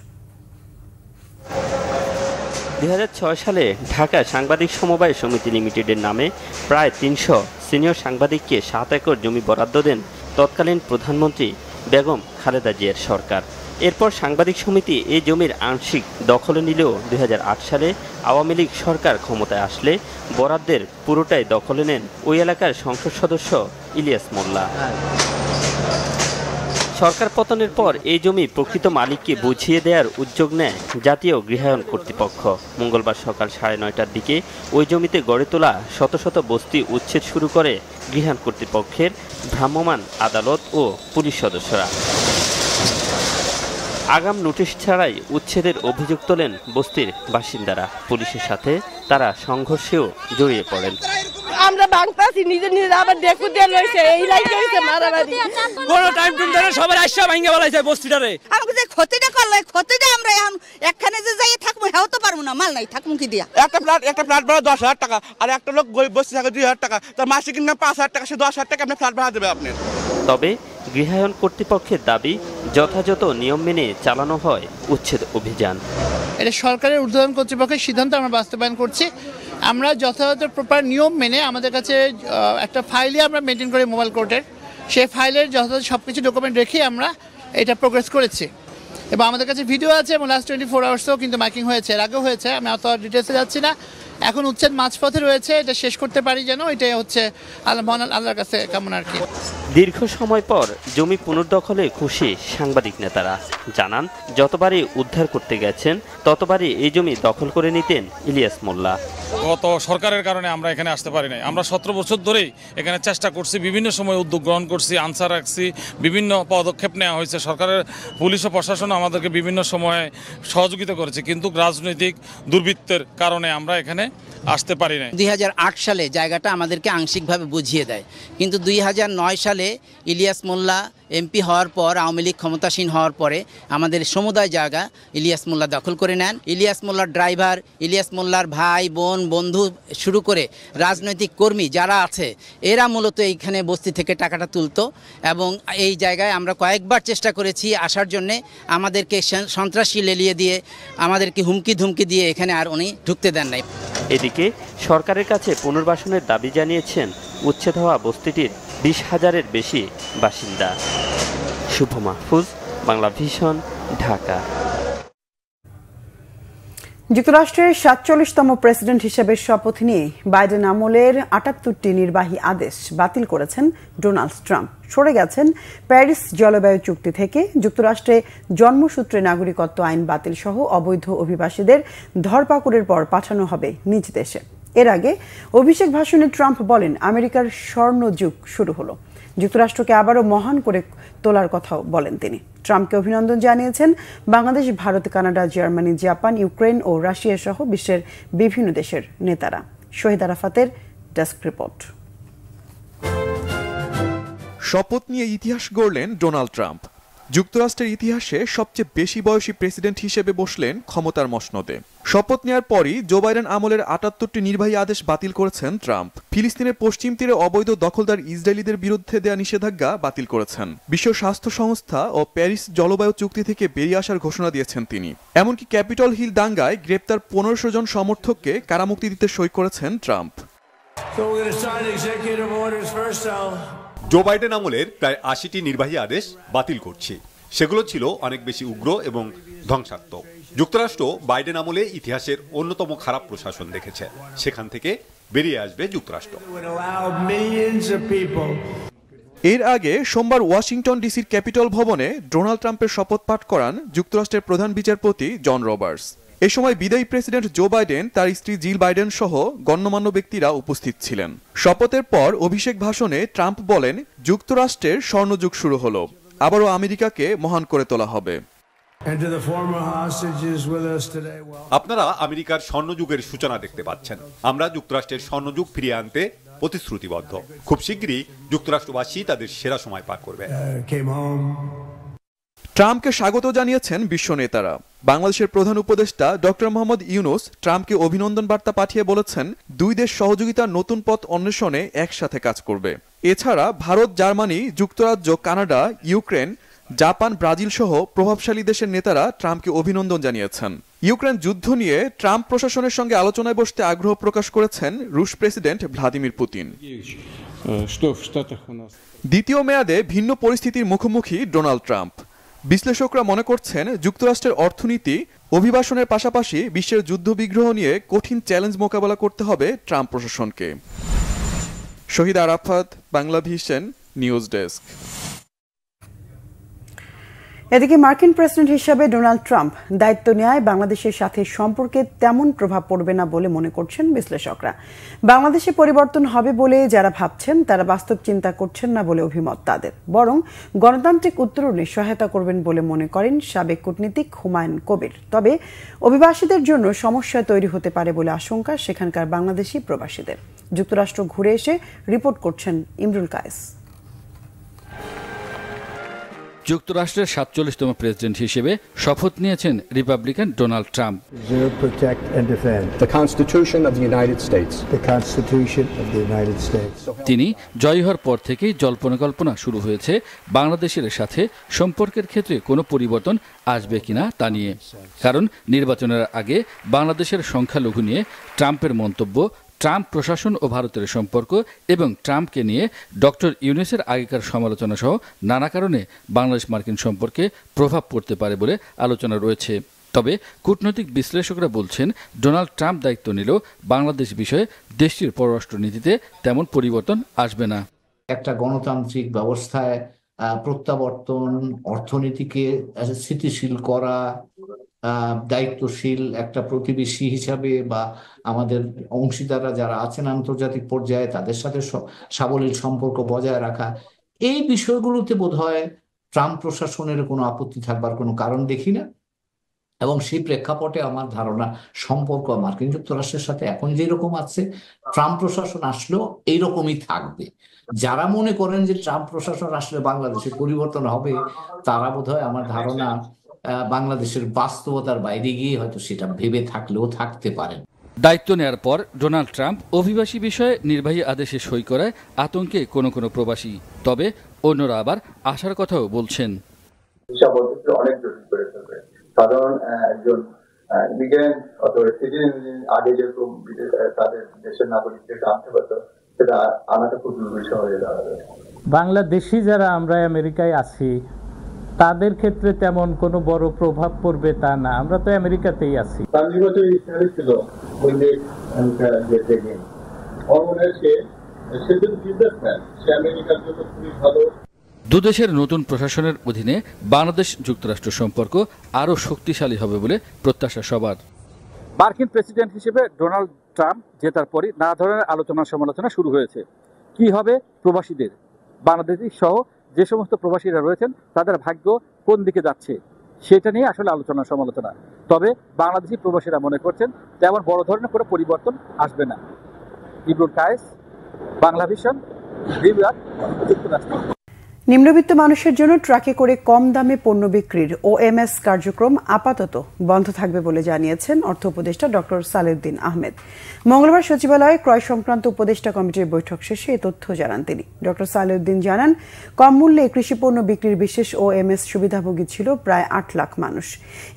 2006 সালে ঢাকা সাংবাদিক সমবায় সমিতি লিমিটেডের নামে প্রায় 300 সিনিয়র সাংবাদিককে 7 একর জমি বরাদ্দ দেন তৎকালীন প্রধানমন্ত্রী বেগম খালেদা জিয়ার সরকার। এরপর সাংবাদিক সমিতি এই জমির আংশিক দখলে নিলেও 2008 সালে আওয়ামী লীগ সরকার ক্ষমতায় আসলে বরাদ্দের পুরোটাই দখলে নেন ওই এলাকার সংসদ সদস্য ইলিয়াস মোল্লা। সরকার পতনের পর এই জমি প্রকৃত মালিককে বুঝিয়ে দেওয়ার উদ্যোগ নেয় জাতীয় গৃহায়ণ কর্তৃপক্ষ। মঙ্গলবার সকাল 9:30টার দিকে ওই জমিতে গড়ে তোলা শত শত বস্তি উচ্ছেদ শুরু করে গৃহায়ণ কর্তৃপক্ষের ভ্রাম্যমাণ আদালত ও পুলিশ সদস্যরা। আগাম নোটিশ ছাড়াই উচ্ছেদের অভিযোগ তোলেন বস্তির বাসিন্দারা। পুলিশের সাথে তারা সংঘর্ষেও জড়িয়ে পড়েন। আমরা বাংলাদেশি নিজে আবার দেখু দিয়ে লইছে, এই লাইকে হইছে মারামারি। কোন টাইম টুম ধরে সবার আশা ভাঙে বলাইছে বস্তিটারে। আমাকে যে ক্ষতিটা করলে ক্ষতিটা আমরা এখন একখানে যে যাই থাকবো হেও তো পারবো না, মাল নাই থাকবো কি দিয়া। একটা ফ্ল্যাট ভাড়া 10,000 টাকা, আর একটা লোক বসে থাকে 2,000 টাকা, তার মাসিক ইনকাম 5,000 টাকা, সে 10,000 টাকা আপনি ফ্ল্যাট ভাড়া দেবে আপনি। তবে গৃহায়ণ কর্তৃপক্ষের দাবি যথাযথ নিয়ম মেনে চালানো হয় উচ্ছেদ অভিযান। এটা সরকারের ঊর্ধ্বতন কর্তৃপক্ষের সিদ্ধান্ত আমরা বাস্তবায়ন করছি। আমরা যথাযথ প্রপার নিয়ম মেনে আমাদের কাছে একটা ফাইলে আমরা মেনটেন করি মোবাইল কোর্টের, সেই ফাইলের যথাযথ সব কিছু ডকুমেন্ট রেখে আমরা এটা প্রোগ্রেস করেছি এবং আমাদের কাছে ভিডিও আছে এবং লাস্ট 24 আওয়ার্সেও কিন্তু মাইকিং হয়েছে, এর আগেও হয়েছে। আমি অত ডিটেলসে যাচ্ছি না। এখন উচ্ছেদ মাঝপথে রয়েছে, এটা শেষ করতে পারি যেন, এটাই হচ্ছে আল্লাহর কাছে কামনা আর কি। দীর্ঘ সময় পর জমি পুনর্দখলে খুশি সাংবাদিক নেতারা। জানান যতবারই উদ্ধার করতে গেছেন ততবারই এই জমি দখল করে নিতেন ইলিয়াস মোল্লা। গত সরকারের কারণে আমরা এখানে আসতে পারি নাই। আমরা 17 বছর ধরেই এখানে চেষ্টা করছি, বিভিন্ন সময় উদ্যোগ গ্রহণ করছি, আনসার রাখছি, বিভিন্ন পদক্ষেপ নেওয়া হয়েছে। সরকারের পুলিশ ও প্রশাসন আমাদেরকে বিভিন্ন সময়ে সহযোগিতা করেছে, কিন্তু রাজনৈতিক দুর্বৃত্তের কারণে আমরা এখানে আসতে পারি নাই। 2008 সালে জায়গাটা আমাদেরকে আংশিকভাবে বুঝিয়ে দেয়, কিন্তু 2009 সালে ইলিয়াস মোল্লা এমপি হওয়ার পর, আওয়ামী লীগ ক্ষমতাসীন হওয়ার পরে আমাদের সমুদায় জায়গা ইলিয়াস মোল্লা দখল করে নেন। ইলিয়াস মোল্লার ড্রাইভার, ইলিয়াস মোল্লার ভাই বোন বন্ধু শুরু করে রাজনৈতিক কর্মী যারা আছে, এরা মূলত এইখানে বস্তি থেকে টাকাটা তুলতো এবং এই জায়গায় আমরা কয়েকবার চেষ্টা করেছি আসার জন্যে। আমাদেরকে সন্ত্রাসী লেলিয়ে দিয়ে, আমাদেরকে হুমকি ধুমকি দিয়ে এখানে আর উনি ঢুকতে দেন নাই। এদিকে সরকারের কাছে পুনর্বাসনের দাবি জানিয়েছেন উচ্ছেদ হওয়া বস্তিটির 20,000-এর বেশি বাসিন্দা। শুভ মাহফুজ, বাংলা ভিশন, ঢাকা। যুক্তরাষ্ট্রের ৪৭তম প্রেসিডেন্ট হিসেবে শপথ নিয়ে বাইডেন আমলের ৭৮টি নির্বাহী আদেশ বাতিল করেছেন ডোনাল্ড ট্রাম্প। সরে গেছেন প্যারিস জলবায়ু চুক্তি থেকে। যুক্তরাষ্ট্রে জন্মসূত্রে নাগরিকত্ব আইন বাতিল সহ অবৈধ অভিবাসীদের ধরপাকড়ের পর পাঠানো হবে নিজ দেশে। এর আগে অভিষেক ভাষণে ট্রাম্প বলেন, আমেরিকার স্বর্ণযুগ শুরু হলো। যুক্তরাষ্ট্রকে আবারও মহান করে তোলার কথাও বলেন তিনি। ট্রাম্পকে অভিনন্দন জানিয়েছেন Bangladesh, Bharat, Canada, Germany, Japan, Ukraine ও রাশিয়া সহ বিশ্বের বিভিন্ন দেশের নেতারা। শহীদ আরাফাতের ডেস্ক রিপোর্ট। শপথ নিয়ে ইতিহাস গড়লেন ডোনাল্ড ট্রাম্প। যুক্তরাষ্ট্রের ইতিহাসে সবচেয়ে বেশি বয়সী প্রেসিডেন্ট হিসেবে বসলেন ক্ষমতার মসনদে। শপথ নেওয়ার পরই জো বাইডেন আমলের ৭৮টি নির্বাহী আদেশ বাতিল করেছেন ট্রাম্প। ফিলিস্তিনের পশ্চিম তীরে অবৈধ দখলদার ইসরায়েলিদের বিরুদ্ধে দেয়া নিষেধাজ্ঞা বাতিল করেছেন। বিশ্ব স্বাস্থ্য সংস্থা ও প্যারিস জলবায়ু চুক্তি থেকে বেরিয়ে আসার ঘোষণা দিয়েছেন তিনি। এমনকি ক্যাপিটল হিল দাঙ্গায় গ্রেপ্তার ১৫০০ জন সমর্থককে কারামুক্তি দিতে সই করেছেন ট্রাম্প। জো বাইডেন আমলের প্রায় ৮০টি নির্বাহী আদেশ বাতিল করছে। সেগুলো ছিল অনেক বেশি উগ্র এবং ধ্বংসাত্মক। যুক্তরাষ্ট্র বাইডেন আমলে ইতিহাসের অন্যতম খারাপ প্রশাসন দেখেছে। সেখান থেকে বেরিয়ে আসবে যুক্তরাষ্ট্র। এর আগে সোমবার ওয়াশিংটন ডিসির ক্যাপিটল ভবনে ডোনাল্ড ট্রাম্পের শপথ পাঠ করান যুক্তরাষ্ট্রের প্রধান বিচারপতি জন রবার্টস। এ সময় বিদায়ী প্রেসিডেন্ট জো বাইডেন, তার স্ত্রী জিল বাইডেন সহ গণ্যমান্য ব্যক্তিরা উপস্থিত ছিলেন। শপথের পর অভিষেক ভাষণে ট্রাম্প বলেন, যুক্তরাষ্ট্রের স্বর্ণযুগ শুরু হলো, আবারও আমেরিকাকে মহান করে তোলা হবে। আপনারা আমেরিকার স্বর্ণযুগের সূচনা দেখতে পাচ্ছেন। আমরা যুক্তরাষ্ট্রের স্বর্ণযুগ ফিরিয়ে আনতে প্রতিশ্রুতিবদ্ধ। খুব শীঘ্রই যুক্তরাষ্ট্রবাসী তাদের সেরা সময় পার করবে। ট্রাম্পকে স্বাগত জানিয়েছেন বিশ্ব নেতারা। বাংলাদেশের প্রধান উপদেষ্টা ডক্টর মোহাম্মদ ইউনুস ট্রাম্পকে অভিনন্দন বার্তা পাঠিয়ে বলেছেন, দুই দেশ সহযোগিতার নতুন পথ অন্বেষণে একসাথে কাজ করবে। এছাড়া ভারত, জার্মানি, যুক্তরাজ্য, কানাডা, ইউক্রেন, জাপান, ব্রাজিল সহ প্রভাবশালী দেশের নেতারা ট্রাম্পকে অভিনন্দন জানিয়েছেন। ইউক্রেন যুদ্ধ নিয়ে ট্রাম্প প্রশাসনের সঙ্গে আলোচনায় বসতে আগ্রহ প্রকাশ করেছেন রুশ প্রেসিডেন্ট ভ্লাদিমির পুতিন। দ্বিতীয় মেয়াদে ভিন্ন পরিস্থিতির মুখোমুখি ডোনাল্ড ট্রাম্প। বিশ্লেষকরা মনে করছেন, যুক্তরাষ্ট্রের অর্থনীতি, অভিবাসনের পাশাপাশি বিশ্বের যুদ্ধবিগ্রহ নিয়ে কঠিন চ্যালেঞ্জ মোকাবেলা করতে হবে ট্রাম্প প্রশাসনকে। Shahid Arafat, Bangla vision, news desk. এদিকে মার্কিন প্রেসিডেন্ট হিসেবে ডোনাল্ড ট্রাম্প দায়িত্ব নেওয়ায় বাংলাদেশের সাথে সম্পর্কে তেমন প্রভাব পড়বে না বলে মনে করছেন বিশ্লেষকরা। বাংলাদেশে পরিবর্তন হবে বলে যারা ভাবছেন, তারা বাস্তব চিন্তা করছেন না বলে অভিমত তাদের। বরং গণতান্ত্রিক উত্তরণে সহায়তা করবেন বলে মনে করেন সাবেক কূটনীতিক হুমায়ুন কবির। তবে অভিবাসীদের জন্য সমস্যা তৈরি হতে পারে বলে আশঙ্কা সেখানকার বাংলাদেশি প্রবাসীদের। যুক্তরাষ্ট্র ঘুরে এসে রিপোর্ট করছেন ইমরুল কায়েস। যুক্তরাষ্ট্রের ৪৭তম প্রেসিডেন্ট হিসেবে শপথ নিয়েছেন রিপাবলিকান ডোনাল্ড ট্রাম্প। তিনি জয়ী হওয়ার পর থেকেই জল্পনা কল্পনা শুরু হয়েছে বাংলাদেশের সাথে সম্পর্কের ক্ষেত্রে কোনো পরিবর্তন আসবে কিনা তা নিয়ে। কারণ নির্বাচনের আগে বাংলাদেশের সংখ্যালঘু নিয়ে ট্রাম্পের মন্তব্য, ট্রাম্প প্রশাসন ও ভারতের সম্পর্ক এবং ট্রাম্পকে নিয়ে ডক্টর ইউনুসের আগেকার সমালোচনা সহ নানা কারণে বাংলাদেশ মার্কিন সম্পর্কে প্রভাব পড়তে পারে বলে আলোচনা রয়েছে। তবে কূটনৈতিক বিশ্লেষকরা বলছেন, ডোনাল্ড ট্রাম্প দায়িত্ব নিলেও বাংলাদেশ বিষয়ে দেশটির পররাষ্ট্রনীতিতে তেমন পরিবর্তন আসবে না। একটা গণতান্ত্রিক ব্যবস্থায় প্রত্যাবর্তন, অর্থনীতিকে স্থিতিশীল করা, দায়িত্বশীল একটা প্রতিবেশী হিসাবে বা আমাদের অংশীদাররা যারা আছেন আন্তর্জাতিক পর্যায়ে তাদের সাথে সাবলীল সম্পর্ক বজায় রাখা, এই বিষয়গুলোতে বোধহয় ট্রাম্প প্রশাসনের কোনো আপত্তি থাকবার কোনো কারণ দেখি না। এবং সেই প্রেক্ষাপটে আমার ধারণা সম্পর্ক মার্কিন যুক্তরাষ্ট্রের সাথে এখন যেরকম আছে, ট্রাম্প প্রশাসন আসলেও এইরকমই থাকবে। যারা মনে করেন যে ট্রাম্প প্রশাসন আসলে বাংলাদেশে পরিবর্তন হবে, তারা বোধহয় আমার ধারণা বাংলাদেশের বাস্তবতার বাইরে গিয়ে হয়তো সেটা ভেবে থাকলেও থাকতে পারেন। দায়িত্ব নেয়ার পর ডোনাল্ড ট্রাম্প অভিবাসী বিষয়ে নির্বাহী আদেশে সই করায় আতঙ্কে কোনো কোনো প্রবাসী। তবে অন্যরা আবার আশার কথাও বলছেন। অনেক জটিল করে ফেলবে, কারণ একজন ইমিগ্রেন্ট অথবা সিটিজেন আগে যেরকম তাদের দেশের নাগরিকদেরকে আনতে পারতো, সেটা আনাটা খুব দুর্বিষহ হয়ে দাঁড়াবে। বাংলাদেশি যারা আমরা আমেরিকায় আছি, তাদের ক্ষেত্রে তেমন কোনো বড় প্রভাব পড়বে তা না, আমরা তো আমেরিকাতেই আছি। দুদেশের নতুন প্রশাসনের অধীনে বাংলাদেশ যুক্তরাষ্ট্র সম্পর্ক আরও শক্তিশালী হবে বলে প্রত্যাশা সবার। মার্কিন প্রেসিডেন্ট হিসেবে ডোনাল্ড ট্রাম্প জেতার পরই নানা ধরনের আলোচনা সমালোচনা শুরু হয়েছে। কি হবে প্রবাসীদের, বাংলাদেশি সহ যে সমস্ত প্রবাসীরা রয়েছেন তাদের ভাগ্য কোন দিকে যাচ্ছে সেটা নিয়ে আসলে আলোচনা সমালোচনা। তবে বাংলাদেশি প্রবাসীরা মনে করছেন তেমন বড় ধরনের কোনো পরিবর্তন আসবে না। ইব্রুল কায়েস, বাংলা ভিশন, নিউইয়র্ক, যুক্তরাষ্ট্র। নিম্নবিত্ত মানুষের জন্য ট্রাকে করে কম দামে পণ্য বিক্রির OMS কার্যক্রম আপাতত বন্ধ থাকবে বলে জানিয়েছেন অর্থ উপদেষ্টা ডক্টর সালেউদ্দিন আহমেদ। মঙ্গলবার সচিবালয়ে ক্রয় সংক্রান্ত উপদেষ্টা কমিটির বৈঠক শেষে এ তথ্য জানান তিনি। ডক্টর সালেউদ্দিন জানান, কম মূল্যে কৃষি পণ্য বিক্রির বিশেষ OMS সুবিধাভোগী ছিল প্রায় 8 লাখ মানুষ।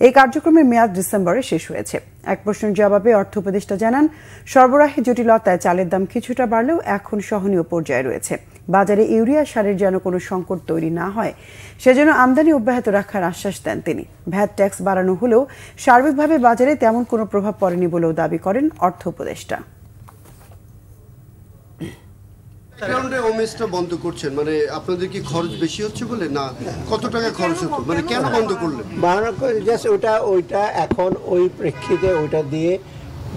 এই কার্যক্রমের মেয়াদ ডিসেম্বরে শেষ হয়েছে। এক প্রশ্নের জবাবে অর্থ উপদেষ্টা জানান, সরবরাহে জটিলতায় চালের দাম কিছুটা বাড়লেও এখন সহনীয় পর্যায়ে রয়েছে। বাজারে ইউরিয়া সারের যেন কোনো সংকট তৈরি না হয় সেজন্য আমদানি অব্যাহত রাখার আশ্বাস দেন তিনি। ভ্যাট ট্যাক্স বাড়ানো হলেও সার্বিকভাবে বাজারে তেমন কোনো প্রভাব পড়েনি বলেও দাবি করেন অর্থ উপদেষ্টা। OMSটা বন্ধ করছেন মানে আপনাদের কি খরচ বেশি হচ্ছে বলে? না, কত টাকা খরচ হতো, মানে কেন বন্ধ করলেন? ওইটা এখন ওই প্রেক্ষিতে ওইটা দিয়ে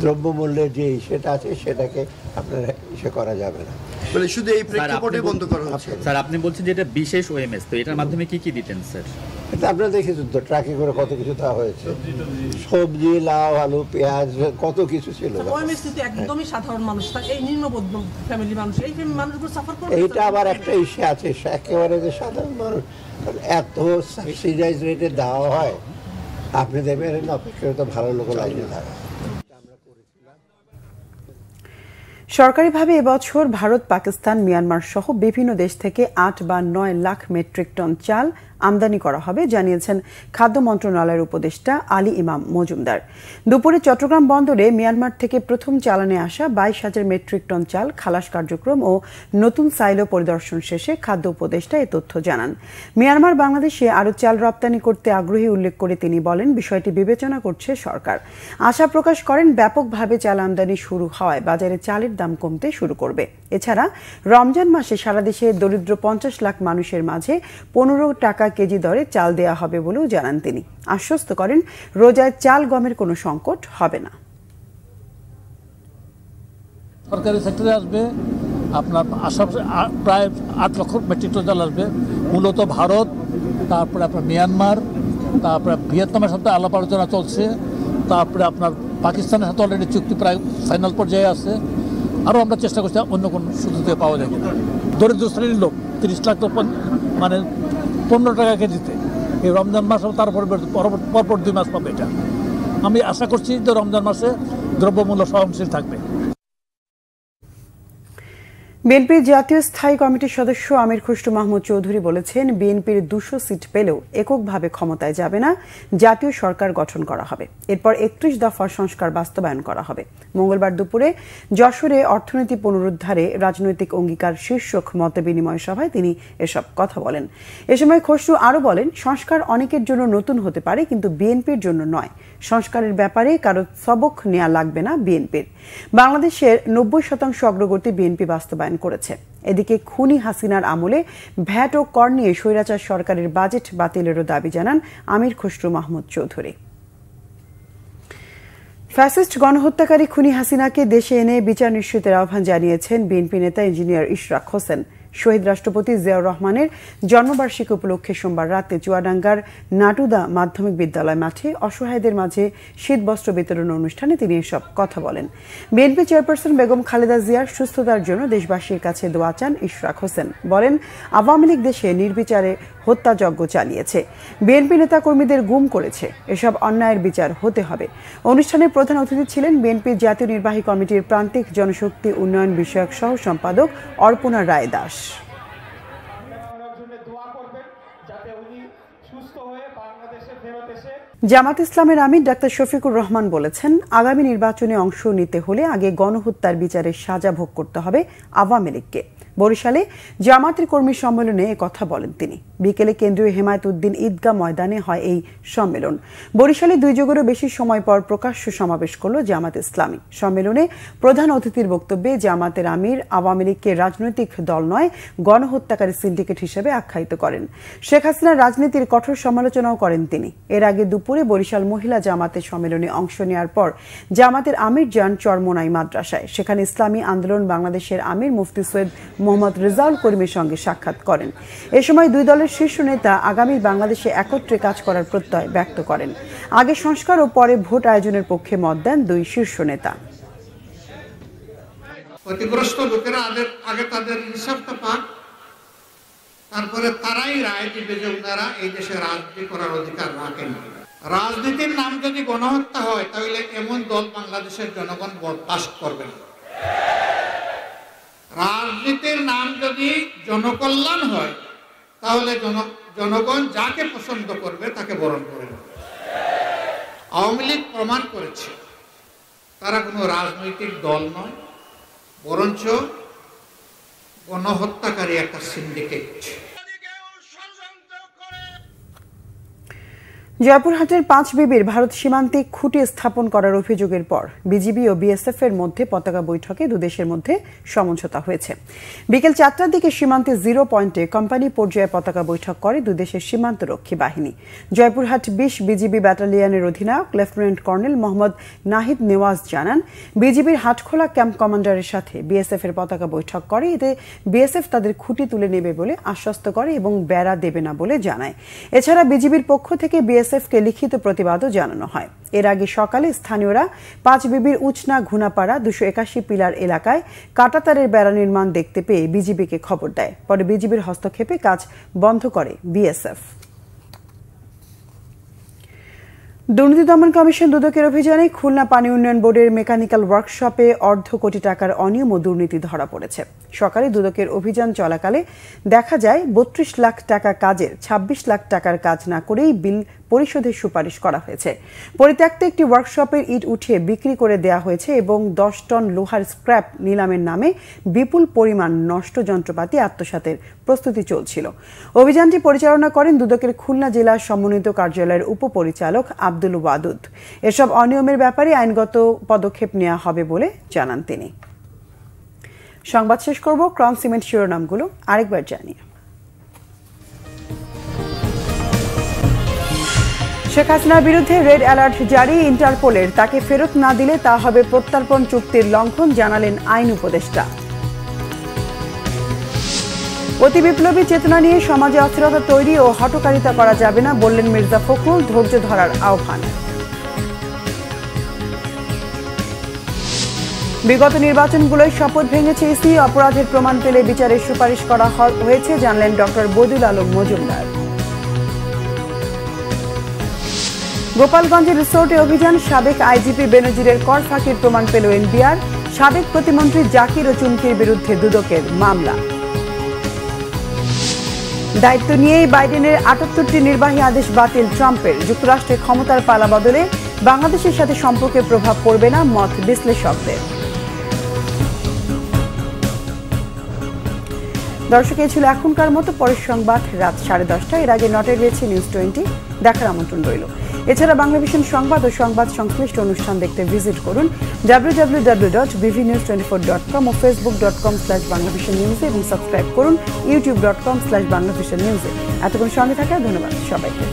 দ্রব্যমূল্যের যে সেটা আছে সেটাকে আপনার ইসে করা যাবে না, মানে শুধু এই প্রেক্ষাপটে বন্ধ করা হচ্ছে। স্যার আপনি বলছেন যে এটা বিশেষ OMS, তো এটার মাধ্যমে কি কি দিতেন স্যার? এটা আপনারা দেখেছেন তো, ট্রাকে করে কত কিছু দেওয়া হয়েছে, সবজি, লাউ, আলু, পেঁয়াজ, কত কিছু ছিল। একদমই সাধারণ মানুষ, এই নিম্নমধ্যম ফ্যামিলি মানুষ, এই মানুষগুলো সাফার করে। এইটা আবার একটা ইস্যু আছে, একেবারে যে সাধারণ মানুষ এত সাবসিডাইজ রেটে দেওয়া হয়, আপনি দেখবেন অপেক্ষাকৃত ভালো লোক লাইনে থাকে। সরকারিভাবে এবছর ভারত, পাকিস্তান, মিয়ানমার সহ বিভিন্ন দেশ থেকে 8 বা 9 লাখ মেট্রিক টন চাল আমদানি করা হবে জানিয়েছেন খাদ্য মন্ত্রণালয়ের উপদেষ্টা আলী ইমাম মজুমদার। দুপুরে চট্টগ্রাম বন্দরে মিয়ানমার থেকে প্রথম চালানে আসা 22,000 মেট্রিক টন চাল খালাস কার্যক্রম ও নতুন সাইলো পরিদর্শন শেষে খাদ্য উপদেষ্টা এ তথ্য জানান। মিয়ানমার বাংলাদেশে আরও চাল রপ্তানি করতে আগ্রহী উল্লেখ করে তিনি বলেন, বিষয়টি বিবেচনা করছে সরকার। আশা প্রকাশ করেন, ব্যাপকভাবে চাল আমদানি শুরু হওয়ায় বাজারে চালের দাম কমতে শুরু করবে। এছাড়া রমজান মাসে সারা দেশে দরিদ্র 50 লাখ মানুষের মাঝে 15 টাকা কেজি দরে চাল দেয়া হবে বলেও জানান তিনি। আশ্বস্ত করেন, রোজায় চাল গমের কোনো সংকট হবে না। সরকারি সেক্টরে আসবে আপনার প্রায় 8 লক্ষ মেট্রিক টন চাল আসবে, মূলত ভারত, তারপরে আপনার মিয়ানমার, তারপরে ভিয়েতনামের সাথে আলাপ আলোচনা চলছে, তারপরে আপনার পাকিস্তানের সাথে অলরেডি চুক্তি প্রায় ফাইনাল পর্যায়ে আছে। আরও আমরা চেষ্টা করছি অন্য কোনো সুযোগ দিয়ে পাওয়া যায় কিনা। দরিদ্র শ্রেণীর লোক 30 লাখ মানে 15 টাকা কেজিতে এই রমজান মাস, তারপরে পরপর 2 মাস পাবে। এটা আমি আশা করছি যে রমজান মাসে দ্রব্যমূল্য সহনশীল থাকবে। বিএনপির জাতীয় স্থায়ী কমিটির সদস্য আমির খুসরু মাহমুদ চৌধুরী বলেছেন, বিএনপির 200 সিট পেলেও এককভাবে ক্ষমতায় যাবে না, জাতীয় সরকার গঠন করা হবে। এরপর 31 দফা সংস্কার বাস্তবায়ন করা হবে। মঙ্গলবার দুপুরে যশোরে অর্থনীতি পুনরুদ্ধারে রাজনৈতিক অঙ্গীকার শীর্ষক মতবিনিময় সভায় তিনি এসব কথা বলেন। এ সময় খসরু আরও বলেন, সংস্কার অনেকের জন্য নতুন হতে পারে, কিন্তু বিএনপির জন্য নয়। সংস্কারের ব্যাপারে কারো সবক নেওয়া লাগবে না বিএনপির। বাংলাদেশের 90% অগ্রগতি বিএনপি বাস্তবায়ন করেছে। এদিকে খুনি হাসিনার আমলে ভ্যাট ও কর নিয়ে স্বৈরাচার সরকারের বাজেট বাতিলেরও দাবি জানান আমির খুসরু মাহমুদ চৌধুরী। ফ্যাসিস্ট গণহত্যাকারী খুনি হাসিনাকে দেশে এনে বিচার নিশ্চিতের আহ্বান জানিয়েছেন বিএনপি নেতা ইঞ্জিনিয়ার ইশরাক হোসেন। শহীদ রাষ্ট্রপতি জিয়াউর রহমানের জন্মবার্ষিকী উপলক্ষে সোমবার রাতে চুয়াডাঙ্গার নাটুদা মাধ্যমিক বিদ্যালয় মাঠে অসহায়দের মাঝে শীতবস্ত্র বিতরণ অনুষ্ঠানে তিনি এসব কথা বলেন। বিএনপি চেয়ারপারসন বেগম খালেদা জিয়ার সুস্থতার জন্য দেশবাসীর কাছে দোয়া চান ইশরাক হোসেন। বলেন, আওয়ামী লীগ দেশে নির্বিচারে হত্যাযজ্ঞ চালিয়েছে, বিএনপি নেতাকর্মীদের গুম করেছে। এসব অন্যায়ের বিচার হতে হবে। অনুষ্ঠানে প্রধান অতিথি ছিলেন বিএনপির জাতীয় নির্বাহী কমিটির প্রান্তিক জনশক্তি উন্নয়ন বিষয়ক সহ সম্পাদক অর্পণা রায় দাস। জামাত ইসলামের আমির ডাক্তার শফিকুর রহমান বলেছেন, আগামী নির্বাচনে অংশ নিতে হলে আগে গণহত্যার বিচারের সাজা ভোগ করতে হবে আওয়ামী লীগকে। বরিশালে জামাতের কর্মী সম্মেলনে একথা বলেন তিনি। বিকেলে কেন্দ্রীয় হেমায়েতুদ্দিন ঈদগাহ ময়দানে হয় এই সম্মেলন। বরিশালে 2 যুগেরও বেশি সময় পর প্রকাশ্য সমাবেশ করল জামাত ইসলামী। সম্মেলনে প্রধান অতিথির বক্তব্যে জামাতের আমির আওয়ামী লীগকে রাজনৈতিক দল নয় গণহত্যাকারী সিন্ডিকেট হিসেবে আখ্যায়িত করেন। শেখ হাসিনার রাজনীতির কঠোর সমালোচনাও করেন তিনি। এর আগে দুপুরে বরিশাল মহিলা জামাতের সম্মেলনে অংশ নেওয়ার পর জামাতের আমির যান চরমোনাই মাদ্রাসায়। সেখানে ইসলামী আন্দোলন বাংলাদেশের আমির মুফতি সৈয়দ মোহাম্মদ রেজাউল করিমের সঙ্গে সাক্ষাৎ করেন। এ সময় 2 দলের শীর্ষ নেতা আগামী বাংলাদেশে একত্রে কাজ করার প্রত্যয় ব্যক্ত করেন। আগে সংস্কার ও পরে ভোট আয়োজনের পক্ষে মত দেন 2 শীর্ষ নেতা। ক্ষতিগ্রস্ত লোকেরা আগে তাদের ইনসাফটা পাক, তারপরে তারাই রায় দিবে যে ওনারা এই দেশে রাজনীতি করার অধিকার রাখেন। রাজনীতির নাম যদি গণহত্যা হয় তাহলে এমন দল বাংলাদেশের জনগণ বরদাস্ত করবে না। রাজনীতির নাম যদি জনকল্যাণ হয় তাহলে জনগণ যাকে পছন্দ করবে তাকে বরণ করে নেবে। আওয়ামী লীগ প্রমাণ করেছে তারা কোনো রাজনৈতিক দল নয়, বরঞ্চ গণহত্যাকারী একটা সিন্ডিকেট। জয়পুরহাটের 5 বিবির ভারত সীমান্তে খুঁটি স্থাপন করার অভিযোগের পর বিজিবি ও বিএসএফ এর মধ্যে পতাকা বৈঠকে 2 দেশের মধ্যে সমঝোতা হয়েছে। বিকেল 4টার দিকে সীমান্তে 0 পয়েন্টে কোম্পানি পর্যায়ে পতাকা বৈঠক করে 2 দেশের সীমান্তরক্ষী বাহিনী। জয়পুরহাট 20 বিজিবি ব্যাটালিয়নের অধিনায়ক লেফটেন্যান্ট কর্নেল মোহাম্মদ নাহিদ নেওয়াজ জানান, বিজিবির হাটখোলা ক্যাম্প কমান্ডারের সাথে বিএসএফ এর পতাকা বৈঠক করে। এতে বিএসএফ তাদের খুঁটি তুলে নেবে বলে আশ্বস্ত করে এবং বেড়া দেবে না বলে জানায়। এছাড়া বিজিবির পক্ষ থেকে বিএসএফকে লিখিত প্রতিবাদও জানানো হয়। এর আগে সকালে স্থানীয়রা 5 বিবির উচনা ঘুনাপাড়া 281 পিলার এলাকায় কাঁটাতারের বেড়া নির্মাণ দেখতে পেয়ে বিজিবিকে খবর দেয়। পরে বিজিবির হস্তক্ষেপে কাজ বন্ধ করে বিএসএফ। দুর্নীতি দমন কমিশন দুদকের অভিযানে খুলনা পানি উন্নয়ন বোর্ডের মেকানিক্যাল ওয়ার্কশপে অর্ধ কোটি টাকার অনিয়ম ও দুর্নীতি ধরা পড়েছে। সকালে দুদকের অভিযান চলাকালে দেখা যায় 32 লাখ টাকা কাজের 26 লাখ টাকার কাজ না করেই বিল পরিশোধের সুপারিশ করা হয়েছে। পরিত্যক্ত একটি ওয়ার্কশপের ইট উঠিয়ে বিক্রি করে দেওয়া হয়েছে এবং 10 টন লোহার স্ক্র্যাপ নিলামের নামে বিপুল পরিমাণ নষ্ট যন্ত্রপাতি আত্মসাতের প্রস্তুতি চলছিল। অভিযানটি পরিচালনা করেন দুদকের খুলনা জেলা সমন্বিত কার্যালয়ের উপপরিচালক আব্দুল ওয়াদুদ। এসব অনিয়মের ব্যাপারে আইনগত পদক্ষেপ নেওয়া হবে বলে জানান তিনি। সংবাদ শেষ করব ক্রাউন সিমেন্ট শিরোনামগুলো আরেকবার জানিয়ে। শেখ হাসিনার বিরুদ্ধে রেড অ্যালার্ট জারি ইন্টারপোলের। তাকে ফেরত না দিলে তা হবে প্রত্যর্পণ চুক্তির লঙ্ঘন, জানালেন আইন উপদেষ্টা। অতি বিপ্লবী চেতনা নিয়ে সমাজে অস্থিরতা তৈরি ও হঠকারিতা করা যাবে না, বললেন মির্জা ফখরুল। ধৈর্য ধরার আহ্বান। বিগত নির্বাচনগুলোয় শপথ ভেঙেছে ইসি, অপরাধের প্রমাণ পেলে বিচারের সুপারিশ করা হয়েছে, জানলেন ডক্টর বদিউল আলম মজুমদার। গোপালগঞ্জের রিসোর্টে অভিযান, সাবেক আইজিপি বেনজিরের কর ফাঁকির প্রমাণ পেল এনবিআর। সাবেক প্রতিমন্ত্রী জাকির ও চুমকির বিরুদ্ধে দুদকের মামলা। দায়িত্ব নিয়েই বাইডেনের 78টি নির্বাহী আদেশ বাতিল ট্রাম্পের। যুক্তরাষ্ট্রের ক্ষমতার পালা বদলে বাংলাদেশের সাথে সম্পর্কে প্রভাব পড়বে না, মত বিশ্লেষকদের। দর্শক, এই ছিল এখনকার মতো। পরের সংবাদ রাত 10:30। এর আগে নটে রয়েছে নিউজ 20। দেখার আমন্ত্রণ রইল। এছাড়া বাংলাভিশন সংবাদ ও সংবাদ সংশ্লিষ্ট অনুষ্ঠান দেখতে ভিজিট করুন www.bvnews24.com ও facebook.com/banglavishnnews এবং সাবস্ক্রাইব করুন youtube.com/banglavishnnews। এতক্ষণ সঙ্গে থাকার ধন্যবাদ সবাইকে।